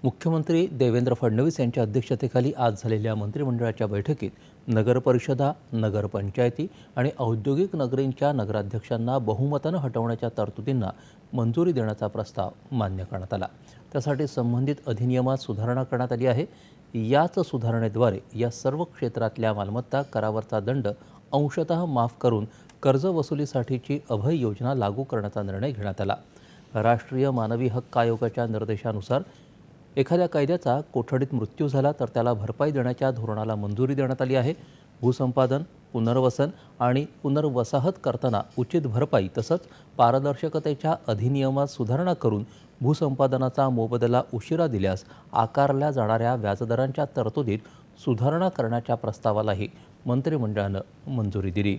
मुख्यमंत्री देवेंद्र फडणवीस यांच्या अध्यक्षतेखाली आज झालेल्या मंत्रिमंडळाच्या बैठकीत नगरपरिषदा, नगरपंचायती आणि औद्योगिक नगरींच्या नगराध्यक्षांना बहुमतानं हटवण्याच्या तरतुदींना मंजुरी देण्याचा प्रस्ताव मान्य करण्यात आला। त्यासाठी संबंधित अधिनियमात सुधारणा करण्यात आली आहे। याच सुधारणेद्वारे या सर्व क्षेत्रातल्या मालमत्ता करावरचा दंड अंशतः माफ करून कर्ज वसुलीसाठीची अभय योजना लागू करण्याचा निर्णय घेण्यात आला। राष्ट्रीय मानवी हक्क आयोगाच्या निर्देशानुसार एखाद्या कैद्याचा कोठडीत मृत्यू झाला तर त्याला भरपाई देण्याच्या धोरणाला मंजुरी देण्यात आली आहे। भूसंपादन, पुनर्वसन आणि पुनर्वसाहत करताना उचित भरपाई तसंच पारदर्शकतेच्या अधिनियमात सुधारणा करून भूसंपादनाचा मोबदला उशिरा दिल्यास आकारल्या जाणाऱ्या व्याजदरांच्या तरतुदीत सुधारणा करण्याच्या प्रस्तावालाही मंत्रिमंडळानं मंजुरी दिली।